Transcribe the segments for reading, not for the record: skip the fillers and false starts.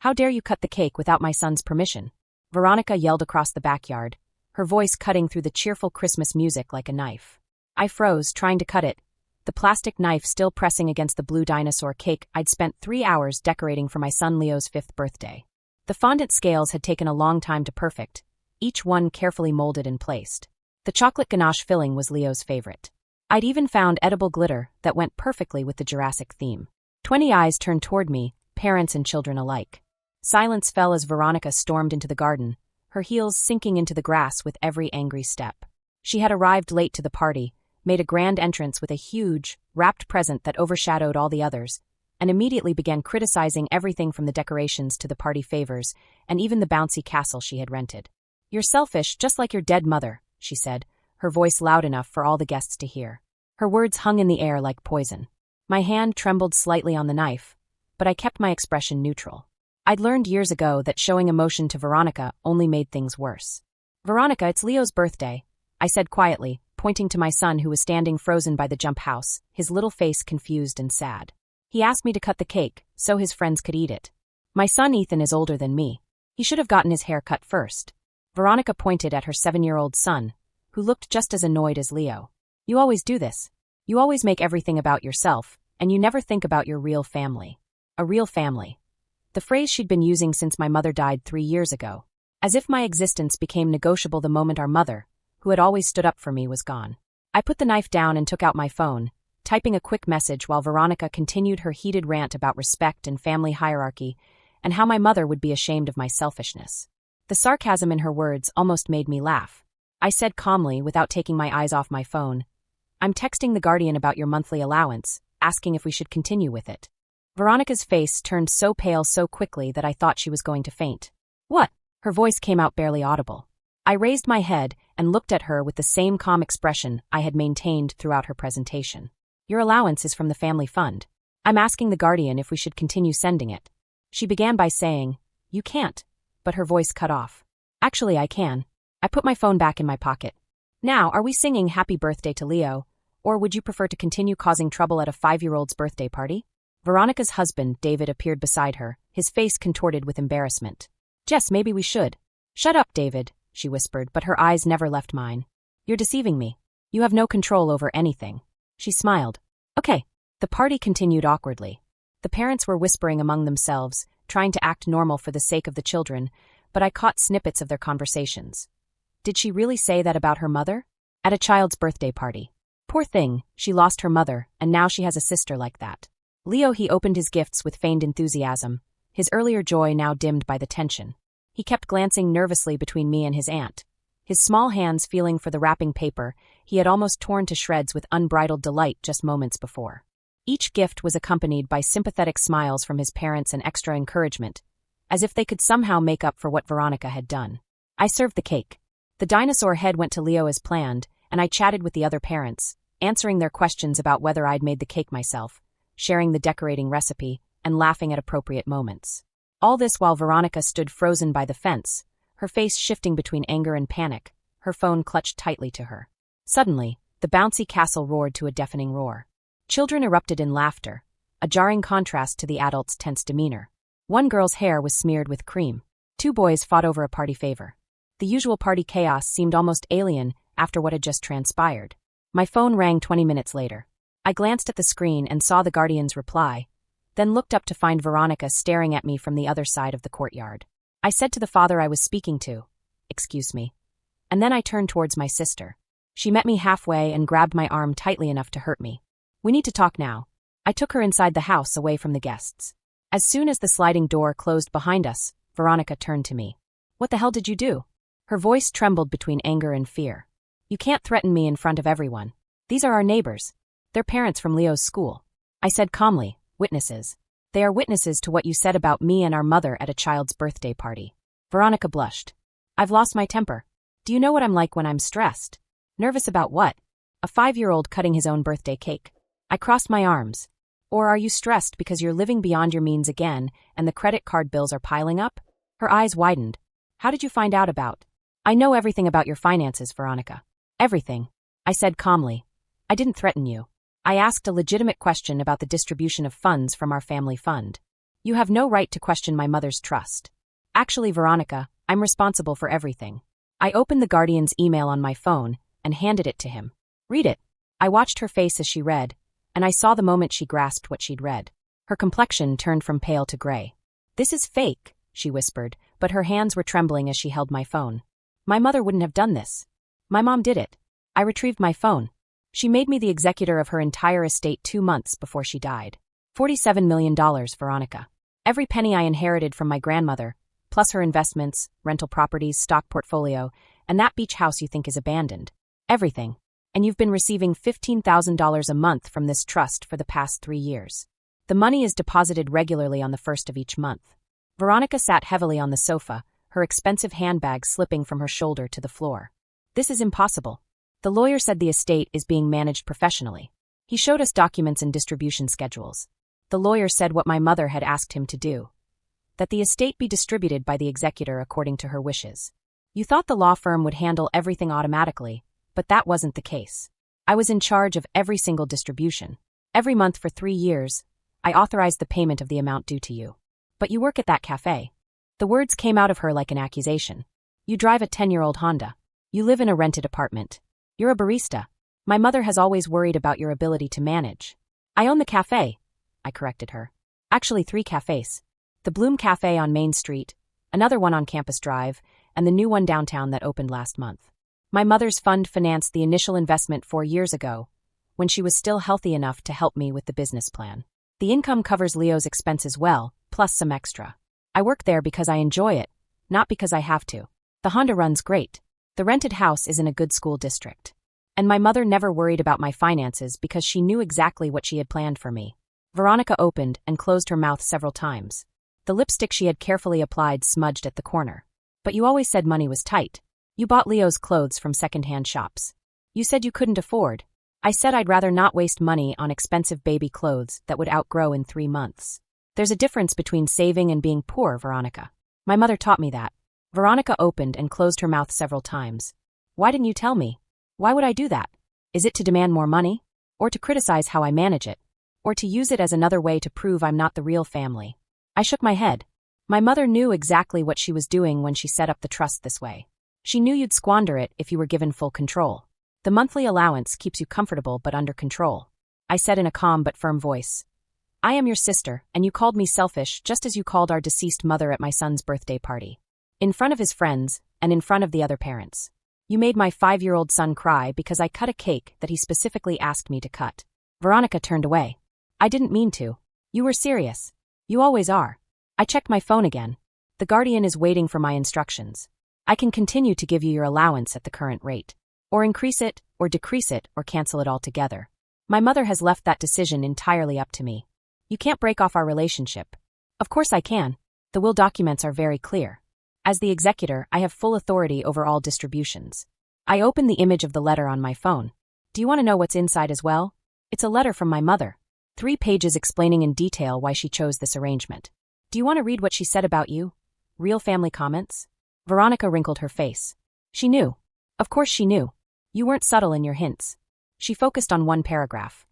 How dare you cut the cake without my son's permission? Veronica yelled across the backyard, her voice cutting through the cheerful Christmas music like a knife. I froze, trying to cut it, the plastic knife still pressing against the blue dinosaur cake I'd spent 3 hours decorating for my son Leo's 5th birthday. The fondant scales had taken a long time to perfect, each one carefully molded and placed. The chocolate ganache filling was Leo's favorite. I'd even found edible glitter that went perfectly with the Jurassic theme. 20 eyes turned toward me, parents and children alike. Silence fell as Veronica stormed into the garden, her heels sinking into the grass with every angry step. She had arrived late to the party, made a grand entrance with a huge, wrapped present that overshadowed all the others, and immediately began criticizing everything from the decorations to the party favors, and even the bouncy castle she had rented. "You're selfish, just like your dead mother," she said, her voice loud enough for all the guests to hear. Her words hung in the air like poison. My hand trembled slightly on the knife, but I kept my expression neutral. I'd learned years ago that showing emotion to Veronica only made things worse. "Veronica, it's Leo's birthday," I said quietly, pointing to my son who was standing frozen by the jump house, his little face confused and sad. "He asked me to cut the cake, so his friends could eat it. My son Ethan is older than me. He should have gotten his hair cut first." Veronica pointed at her 7-year-old son, who looked just as annoyed as Leo. "You always do this. You always make everything about yourself, and you never think about your real family." A real family. The phrase she'd been using since my mother died 3 years ago. As if my existence became negotiable the moment our mother, who had always stood up for me, was gone. I put the knife down and took out my phone, typing a quick message while Veronica continued her heated rant about respect and family hierarchy, and how my mother would be ashamed of my selfishness. The sarcasm in her words almost made me laugh. I said calmly, without taking my eyes off my phone, "I'm texting the Guardian about your monthly allowance, asking if we should continue with it." Veronica's face turned so pale so quickly that I thought she was going to faint. "What?" Her voice came out barely audible. I raised my head and looked at her with the same calm expression I had maintained throughout her presentation. "Your allowance is from the family fund. I'm asking the Guardian if we should continue sending it." She began by saying, "You can't," but her voice cut off. "Actually, I can." I put my phone back in my pocket. "Now, are we singing Happy Birthday to Leo, or would you prefer to continue causing trouble at a 5-year-old's birthday party?" Veronica's husband, David, appeared beside her, his face contorted with embarrassment. "Jess, maybe we should." "Shut up, David," she whispered, but her eyes never left mine. "You're deceiving me. You have no control over anything." She smiled. "Okay." The party continued awkwardly. The parents were whispering among themselves, trying to act normal for the sake of the children, but I caught snippets of their conversations. Did she really say that about her mother? At a child's birthday party. Poor thing, she lost her mother, and now she has a sister like that. Leo, he opened his gifts with feigned enthusiasm, his earlier joy now dimmed by the tension. He kept glancing nervously between me and his aunt, his small hands feeling for the wrapping paper he had almost torn to shreds with unbridled delight just moments before. Each gift was accompanied by sympathetic smiles from his parents and extra encouragement, as if they could somehow make up for what Veronica had done. I served the cake. The dinosaur head went to Leo as planned, and I chatted with the other parents, answering their questions about whether I'd made the cake myself, sharing the decorating recipe, and laughing at appropriate moments. All this while Veronica stood frozen by the fence, her face shifting between anger and panic, her phone clutched tightly to her. Suddenly, the bouncy castle roared to a deafening roar. Children erupted in laughter, a jarring contrast to the adults' tense demeanor. One girl's hair was smeared with cream. 2 boys fought over a party favor. The usual party chaos seemed almost alien after what had just transpired. My phone rang 20 minutes later. I glanced at the screen and saw the Guardian's reply, then looked up to find Veronica staring at me from the other side of the courtyard. I said to the father I was speaking to, "Excuse me," and then I turned towards my sister. She met me halfway and grabbed my arm tightly enough to hurt me. "We need to talk now." I took her inside the house away from the guests. As soon as the sliding door closed behind us, Veronica turned to me. "What the hell did you do?" Her voice trembled between anger and fear. "You can't threaten me in front of everyone. These are our neighbors. They're parents from Leo's school." I said calmly, "Witnesses. They are witnesses to what you said about me and our mother at a child's birthday party." Veronica blushed. "I've lost my temper. Do you know what I'm like when I'm stressed?" "Nervous about what?" "A 5-year-old cutting his own birthday cake." I crossed my arms. "Or are you stressed because you're living beyond your means again and the credit card bills are piling up?" Her eyes widened. "How did you find out about?" "I know everything about your finances, Veronica." "Everything," I said calmly. "I didn't threaten you. I asked a legitimate question about the distribution of funds from our family fund." You have no right to question my mother's trust. Actually, Veronica, I'm responsible for everything. I opened the guardian's email on my phone and handed it to him. Read it. I watched her face as she read, and I saw the moment she grasped what she'd read. Her complexion turned from pale to gray. This is fake, she whispered, but her hands were trembling as she held my phone. My mother wouldn't have done this. My mom did it. I retrieved my phone. She made me the executor of her entire estate 2 months before she died. $47 million, Veronica. Every penny I inherited from my grandmother, plus her investments, rental properties, stock portfolio, and that beach house you think is abandoned. Everything. And you've been receiving $15,000 a month from this trust for the past 3 years. The money is deposited regularly on the first of each month. Veronica sat heavily on the sofa, her expensive handbag slipping from her shoulder to the floor. This is impossible. The lawyer said the estate is being managed professionally. He showed us documents and distribution schedules. The lawyer said what my mother had asked him to do. That the estate be distributed by the executor according to her wishes. You thought the law firm would handle everything automatically, but that wasn't the case. I was in charge of every single distribution. Every month for 3 years, I authorized the payment of the amount due to you. But you work at that cafe. The words came out of her like an accusation. You drive a 10-year-old Honda. You live in a rented apartment. You're a barista. My mother has always worried about your ability to manage. I own the cafe, I corrected her. Actually 3 cafes. The Bloom Cafe on Main Street, another one on Campus Drive, and the new one downtown that opened last month. My mother's fund financed the initial investment 4 years ago, when she was still healthy enough to help me with the business plan. The income covers Leo's expenses well, plus some extra. I work there because I enjoy it, not because I have to. The Honda runs great. The rented house is in a good school district. And my mother never worried about my finances because she knew exactly what she had planned for me. Veronica opened and closed her mouth several times. The lipstick she had carefully applied smudged at the corner. But you always said money was tight. You bought Leo's clothes from second-hand shops. You said you couldn't afford. I said I'd rather not waste money on expensive baby clothes that would outgrow in 3 months. There's a difference between saving and being poor, Veronica. My mother taught me that. Veronica opened and closed her mouth several times. Why didn't you tell me? Why would I do that? Is it to demand more money? Or to criticize how I manage it? Or to use it as another way to prove I'm not the real family? I shook my head. My mother knew exactly what she was doing when she set up the trust this way. She knew you'd squander it if you were given full control. The monthly allowance keeps you comfortable but under control. I said in a calm but firm voice. I am your sister, and you called me selfish just as you called our deceased mother at my son's birthday party. In front of his friends, and in front of the other parents. You made my 5-year-old son cry because I cut a cake that he specifically asked me to cut. Veronica turned away. I didn't mean to. You were serious. You always are. I checked my phone again. The guardian is waiting for my instructions. I can continue to give you your allowance at the current rate. Or increase it, or decrease it, or cancel it altogether. My mother has left that decision entirely up to me. You can't break off our relationship. Of course I can. The will documents are very clear. As the executor, I have full authority over all distributions. I opened the image of the letter on my phone. Do you want to know what's inside as well? It's a letter from my mother. 3 pages explaining in detail why she chose this arrangement. Do you want to read what she said about you? Real family comments? Veronica wrinkled her face. She knew. Of course she knew. You weren't subtle in your hints. She focused on one paragraph.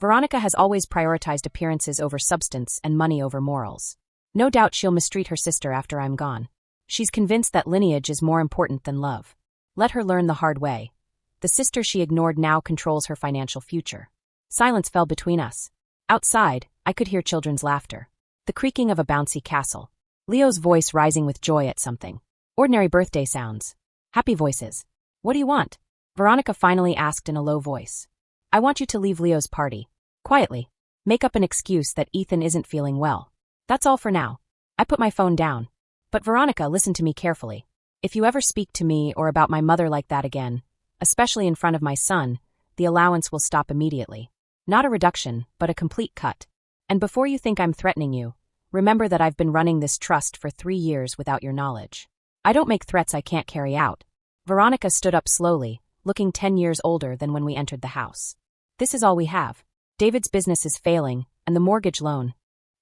Veronica has always prioritized appearances over substance and money over morals. No doubt she'll mistreat her sister after I'm gone. She's convinced that lineage is more important than love. Let her learn the hard way. The sister she ignored now controls her financial future. Silence fell between us. Outside, I could hear children's laughter. The creaking of a bouncy castle. Leo's voice rising with joy at something. Ordinary birthday sounds. Happy voices. What do you want? Veronica finally asked in a low voice. I want you to leave Leo's party. Quietly. Make up an excuse that Ethan isn't feeling well. That's all for now. I put my phone down. But Veronica, listen to me carefully. If you ever speak to me or about my mother like that again, especially in front of my son, the allowance will stop immediately. Not a reduction, but a complete cut. And before you think I'm threatening you, remember that I've been running this trust for 3 years without your knowledge. I don't make threats I can't carry out. Veronica stood up slowly, looking 10 years older than when we entered the house. This is all we have. David's business is failing, and the mortgage loan.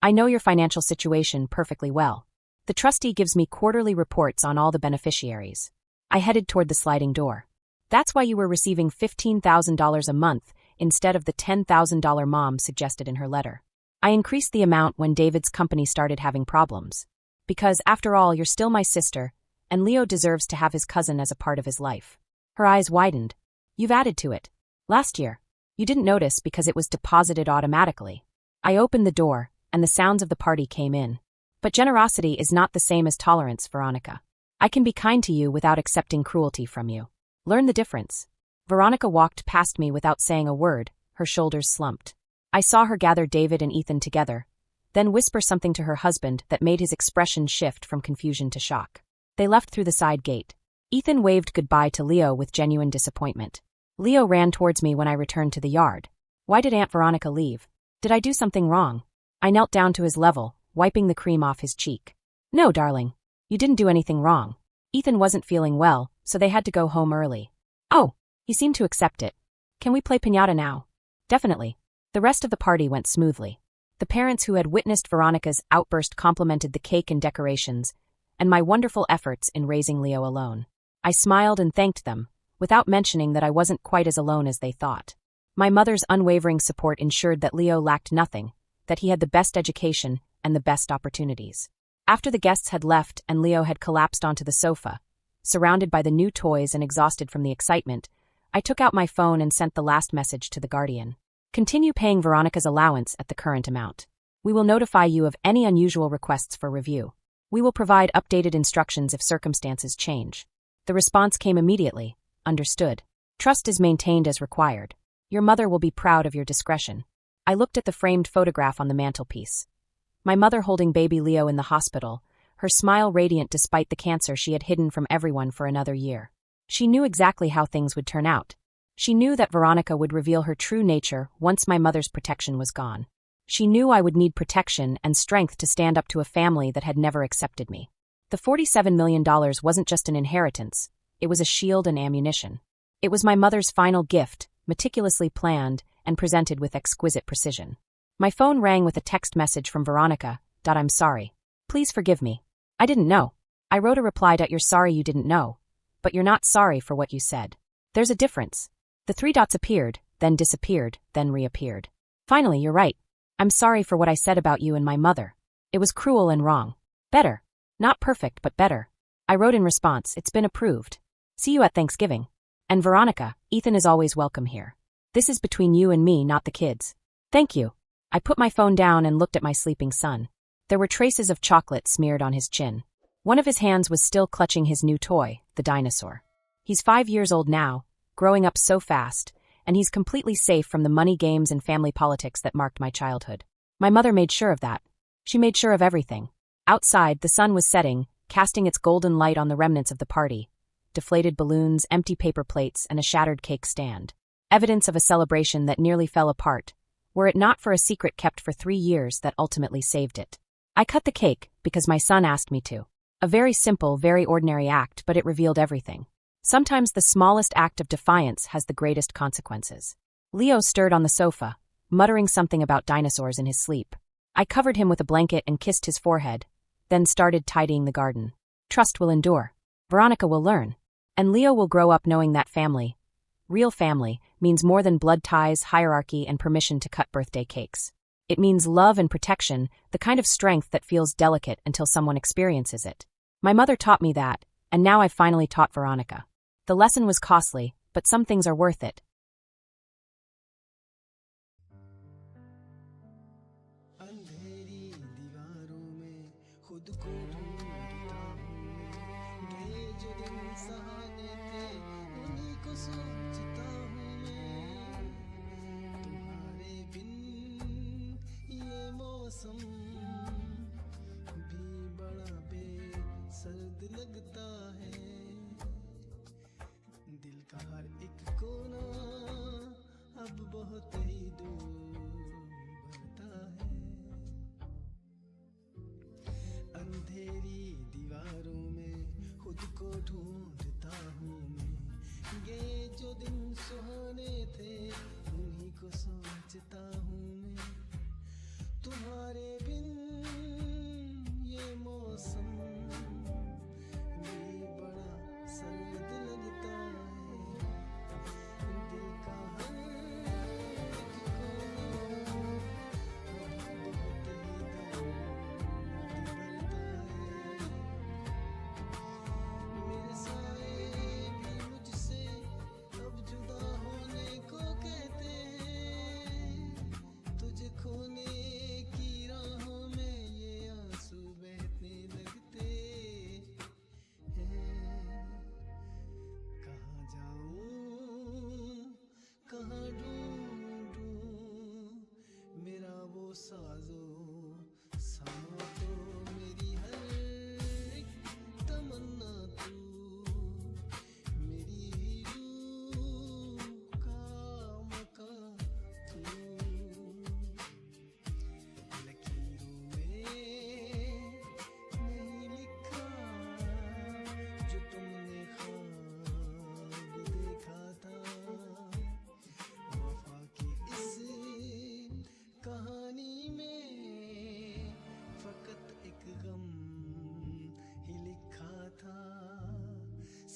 I know your financial situation perfectly well. The trustee gives me quarterly reports on all the beneficiaries. I headed toward the sliding door. That's why you were receiving $15,000 a month instead of the $10,000 Mom suggested in her letter. I increased the amount when David's company started having problems. Because, after all, you're still my sister, and Leo deserves to have his cousin as a part of his life. Her eyes widened. You've added to it. Last year. You didn't notice because it was deposited automatically. I opened the door, and the sounds of the party came in. But generosity is not the same as tolerance, Veronica. I can be kind to you without accepting cruelty from you. Learn the difference. Veronica walked past me without saying a word, her shoulders slumped. I saw her gather David and Ethan together, then whisper something to her husband that made his expression shift from confusion to shock. They left through the side gate. Ethan waved goodbye to Leo with genuine disappointment. Leo ran towards me when I returned to the yard. Why did Aunt Veronica leave? Did I do something wrong? I knelt down to his level, wiping the cream off his cheek. No, darling. You didn't do anything wrong. Ethan wasn't feeling well, so they had to go home early. Oh, he seemed to accept it. Can we play piñata now? Definitely. The rest of the party went smoothly. The parents who had witnessed Veronica's outburst complimented the cake and decorations, and my wonderful efforts in raising Leo alone. I smiled and thanked them, without mentioning that I wasn't quite as alone as they thought. My mother's unwavering support ensured that Leo lacked nothing, that he had the best education and the best opportunities. After the guests had left and Leo had collapsed onto the sofa, surrounded by the new toys and exhausted from the excitement, I took out my phone and sent the last message to the guardian. Continue paying Veronica's allowance at the current amount. We will notify you of any unusual requests for review. We will provide updated instructions if circumstances change. The response came immediately. Understood. Trust is maintained as required. Your mother will be proud of your discretion. I looked at the framed photograph on the mantelpiece. My mother holding baby Leo in the hospital, her smile radiant despite the cancer she had hidden from everyone for another year. She knew exactly how things would turn out. She knew that Veronica would reveal her true nature once my mother's protection was gone. She knew I would need protection and strength to stand up to a family that had never accepted me. The $47 million wasn't just an inheritance, it was a shield and ammunition. It was my mother's final gift, meticulously planned and presented with exquisite precision. My phone rang with a text message from Veronica. I'm sorry. Please forgive me. I didn't know. I wrote a reply. You're sorry you didn't know. But you're not sorry for what you said. There's a difference. The 3 dots appeared, then disappeared, then reappeared. Finally, you're right. I'm sorry for what I said about you and my mother. It was cruel and wrong. Better. Not perfect, but better. I wrote in response, it's been approved. See you at Thanksgiving. And Veronica, Ethan is always welcome here. This is between you and me, not the kids. Thank you. I put my phone down and looked at my sleeping son. There were traces of chocolate smeared on his chin. One of his hands was still clutching his new toy, the dinosaur. He's 5 years old now, growing up so fast, and he's completely safe from the money games and family politics that marked my childhood. My mother made sure of that. She made sure of everything. Outside, the sun was setting, casting its golden light on the remnants of the party. Deflated balloons, empty paper plates, and a shattered cake stand. Evidence of a celebration that nearly fell apart, were it not for a secret kept for 3 years that ultimately saved it. I cut the cake because my son asked me to. A very simple, very ordinary act, but it revealed everything. Sometimes the smallest act of defiance has the greatest consequences. Leo stirred on the sofa, muttering something about dinosaurs in his sleep. I covered him with a blanket and kissed his forehead, then started tidying the garden. Trust will endure. Veronica will learn. And Leo will grow up knowing that family, real family, means more than blood ties, hierarchy, and permission to cut birthday cakes. It means love and protection, the kind of strength that feels delicate until someone experiences it. My mother taught me that, and now I've finally taught Veronica. The lesson was costly, but some things are worth it.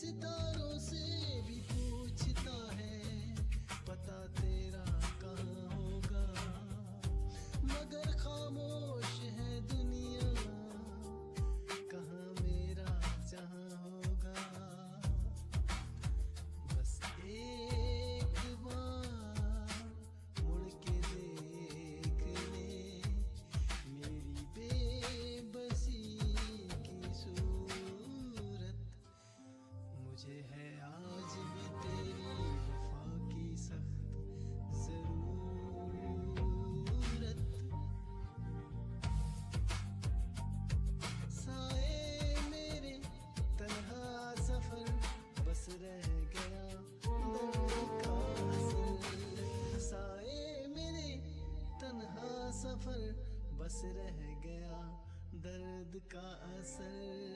सितारों से भी पूछता है पता तेरा कहाँ होगा, मगर खामोश है दुनिया, कहाँ मेरा जहाँ होगा। बस एक बार मुड़ के देख ले मेरी बेबसी की सूरत, मुझे है आज भी तेरी वफा की सख्त जरूरत। साए मेरे तन्हा सफर बस रह गया दर्द का असर, साए मेरे तन्हा सफर बस रह गया दर्द का असर।